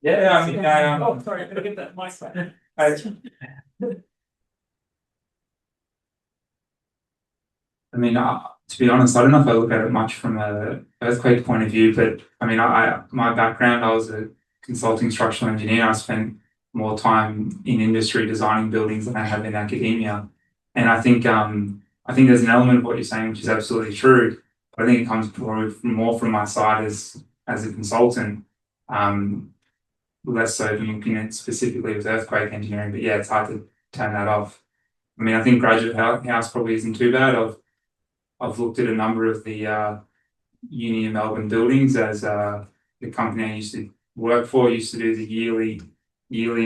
Yeah, I mean, oh, sorry, I'm gonna get that mic back. I mean, to be honest, I don't know if I look at it much from an earthquake point of view, but I mean, my background, I was a consulting structural engineer. I spent more time in industry designing buildings than I have in academia. And I think there's an element of what you're saying, which is absolutely true. But I think it comes more from my side as a consultant, less so than looking at specifically with earthquake engineering. But yeah, it's hard to turn that off. I mean, I think Graduate House probably isn't too bad. I've looked at a number of the Uni of Melbourne buildings, as the company I used to work for used to do the yearly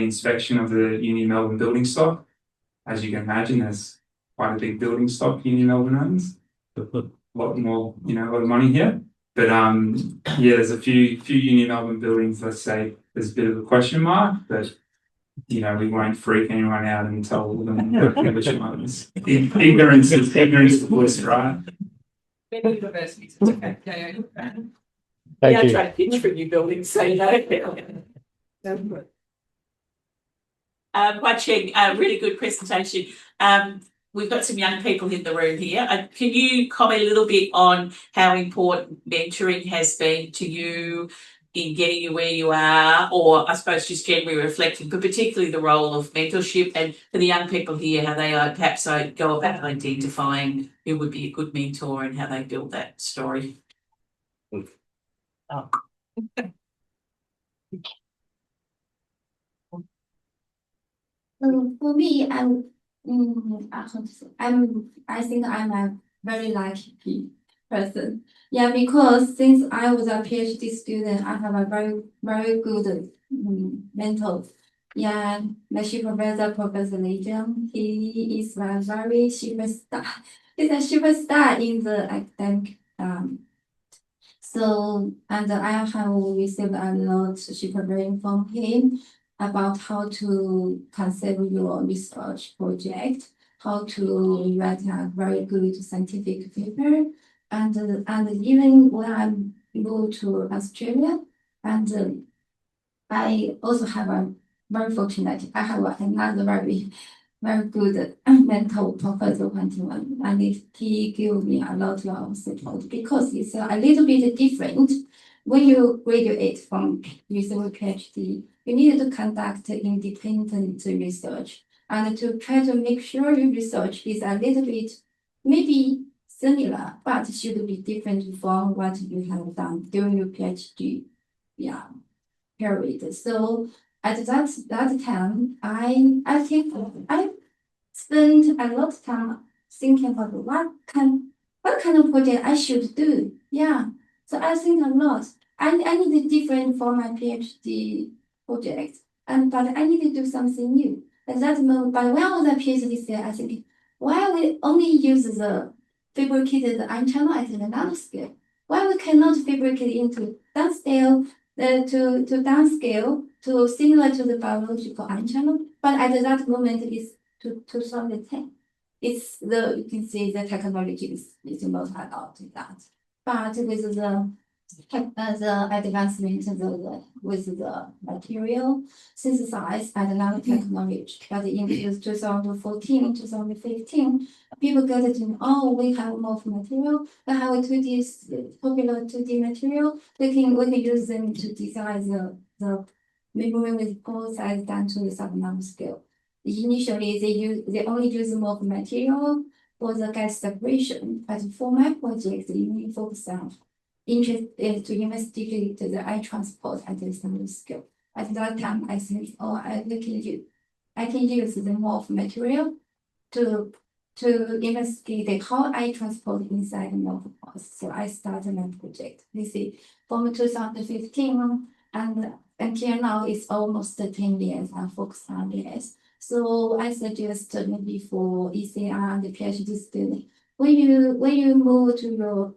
inspection of the Uni of Melbourne building stock. As you can imagine, there's quite a big building stock Uni of Melbourne owns. A lot more, a lot of money here. But yeah, there's a few Uni of Melbourne buildings, let's say there's a bit of a question mark, but we won't freak anyone out and tell them which ones. Ignorance is bliss, right? Many universities, it's okay. Yeah. Thank you. I try to pitch for new buildings, so Huacheng, really good presentation. We've got some young people in the room here. Can you comment a little bit on how important mentoring has been to you in getting you where you are, or I suppose just generally reflecting, but particularly the role of mentorship, and for the young people here, how they perhaps go about identifying who would be a good mentor and how they build that story? For me, I think I'm a very lucky person. Yeah, because since I was a PhD student, I have a very, very good mentor. Yeah, my supervisor, Professor Legion, he is a very superstar. He's a superstar in the academic. So, and I have received a lot supervision from him about how to conceive your research project, how to write a very good scientific paper, and even when I go to Australia, and I also have a very fortunate. I have another very good mentor, Professor Huacheng, and he gave me a lot of support because it's a little bit different. When you graduate from research PhD, you need to conduct independent research and to try to make sure your research is a little bit maybe similar, but should be different from what you have done during your PhD. Yeah period. So at that time, I think I spent a lot of time thinking about what kind of project I should do. Yeah. So I think a lot. I need different for my PhD project, but I need to do something new. At that moment, but when I was a PhD there, I think why we only use the fabricated ion channel at the nanoscale? Why we cannot fabricate into downscale to downscale to similar to the biological ion channel? But at that moment, it's 2010. It's you can see the technology is not adopted that. But with the advancement with the material synthesize and nanotechnology, but in 2014, 2015, people got to know, oh, we have more material, we have a 2D popular 2D material, we can use them to design the memory with pore size down to the sub-nanoscale. Initially, they only use more material for the gas separation, but for my project, we focus on interest is to investigate the ion transport at the nanoscale. At that time, I think, oh, I can use the more material to investigate how I transport inside the morphopause. So I started my project. You see, from 2015 and until now, it's almost 10 years. I focus on this. So I suggest maybe for ECR and the PhD student, when you move to your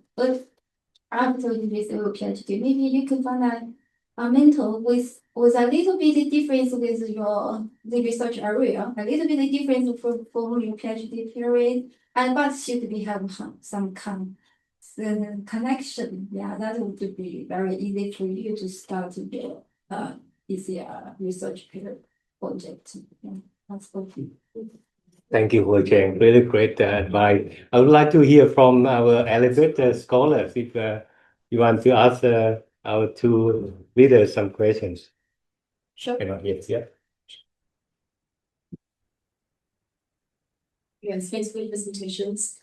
after you receive your PhD, maybe you can find a mentor with a little bit difference with the research area, a little bit difference from your PhD period, and but should be have some connection. Yeah, that would be very easy for you to start your ECR research project. Yeah, that's good. Thank you, Huacheng. Really great advice. I would like to hear from our elevator scholars if you want to ask our two leaders some questions. Sure. Yes, yeah. Yes, thanks for your presentations.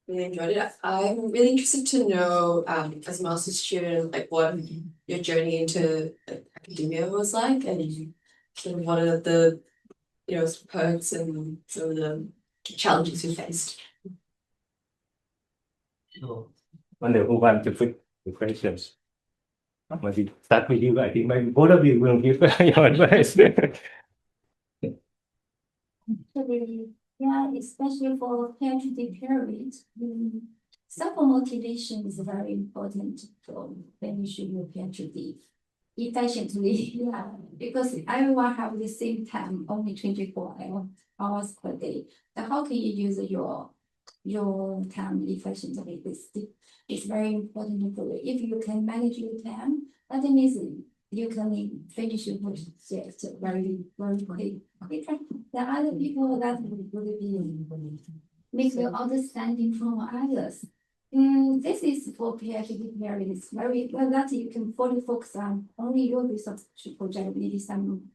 Really enjoyed it. I'm really interested to know, as a master's student, like what your journey into academia was like, and sort of what are the perks and some of the challenges you faced. Wonder who wants to put the questions. Maybe start with you. I think maybe both of you will give your advice. Yeah, especially for PhD period, self-motivation is very important for finishing your PhD efficiently. Yeah, because everyone have the same time, only 24 hours per day. So how can you use your time efficiently? It's very important for you. If you can manage your time, that means you can finish your project very quick. The other people that would be make your understanding from others. This is for PhD period. It's very well that you can fully focus on only your research project, maybe some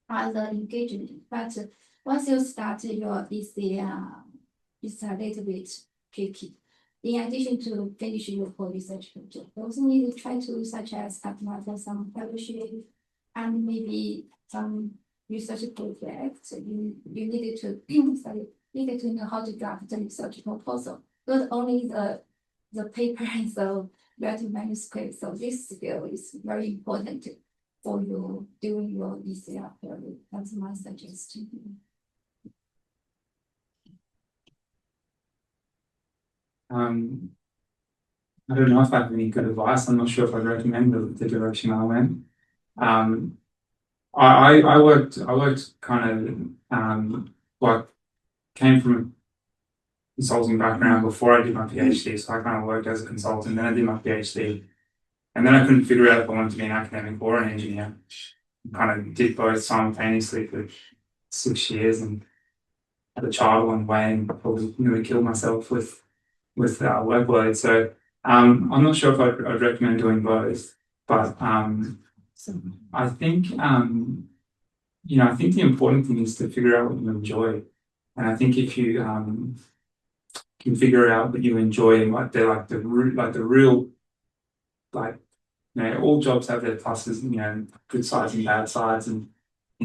other engagement. But once you start your ECR, it's a little bit tricky. In addition to finishing your core research project, you also need to try to such as apply some fellowship and maybe some research projects. You needed to needed to know how to draft the research proposal, not only the paper and the writing manuscript. So this skill is very important. for you during your ECR period. That's my suggestion. I don't know if I have any good advice. I'm not sure if I'd recommend the direction I went. I worked kind of like came from a consulting background before I did my PhD, so I kind of worked as a consultant. Then I did my PhD, and then I couldn't figure out if I wanted to be an academic or an engineer. Kind of did both simultaneously for 6 years, and had a child along the way, and probably nearly killed myself with workload. So I'm not sure if I'd recommend doing both, but I think I think the important thing is to figure out what you enjoy, and I think if you can figure out what you enjoy and what they're like the real all jobs have their pluses, good sides and bad sides, and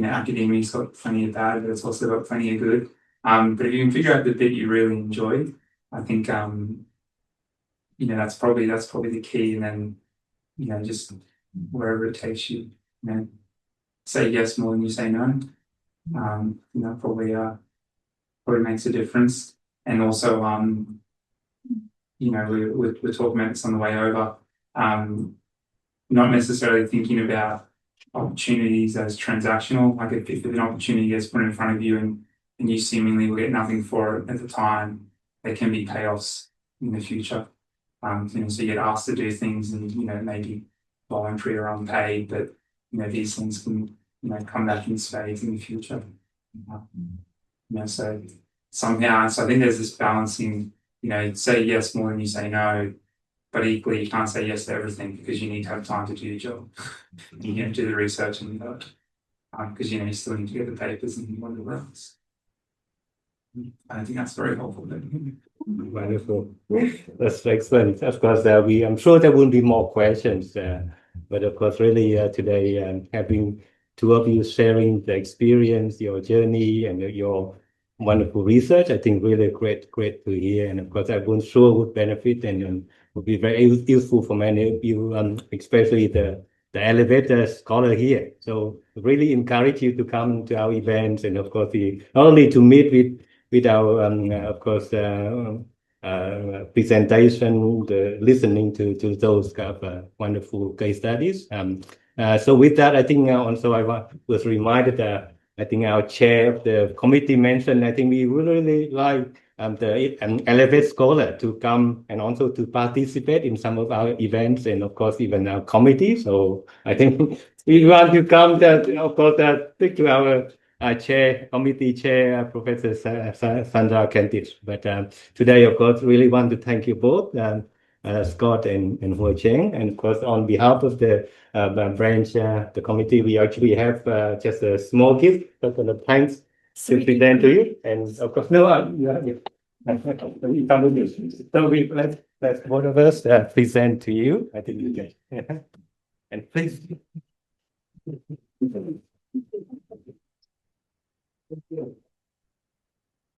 academia's got plenty of bad, but it's also got plenty of good. But if you can figure out the bit you really enjoy, I think that's probably the key, and then just wherever it takes you, say yes more than you say no. Probably makes a difference. And also we're talking about this on the way over, not necessarily thinking about opportunities as transactional. Like if an opportunity gets put in front of you and you seemingly will get nothing for it at the time, there can be payoffs in the future. So you get asked to do things and maybe voluntary or unpaid, but these things can come back in spades in the future. So somehow, I think there's this balancing, say yes more than you say no, but equally you can't say yes to everything because you need to have time to do your job. You do the research and because you still need to get the papers and whatever else. I think that's very helpful. Wonderful. That's excellent. Of course, I'm sure there will be more questions, but of course, really today, having two of you sharing the experience, your journey, and your wonderful research, I think really great to hear. And of course, I'm sure would benefit and would be very useful for many of you, especially the elevator scholar here. So really encourage you to come to our events, and of course, not only to meet with our, of course, presentation, the listening to those kind of wonderful case studies. So with that, I think also I was reminded that I think our chair of the committee mentioned, I think we really like the Elevate Scholar to come and also to participate in some of our events and of course even our committee. So I think we want to come of course speak to our committee chair, Professor Sandra Kentish. But today, of course, really want to thank you both, Scott and Huacheng. And of course, on behalf of the branch, the committee, we actually have just a small gift, a couple of thanks to present to you. And of course, you have it. So let's both of us present to you. I think you can. And please. Thank you.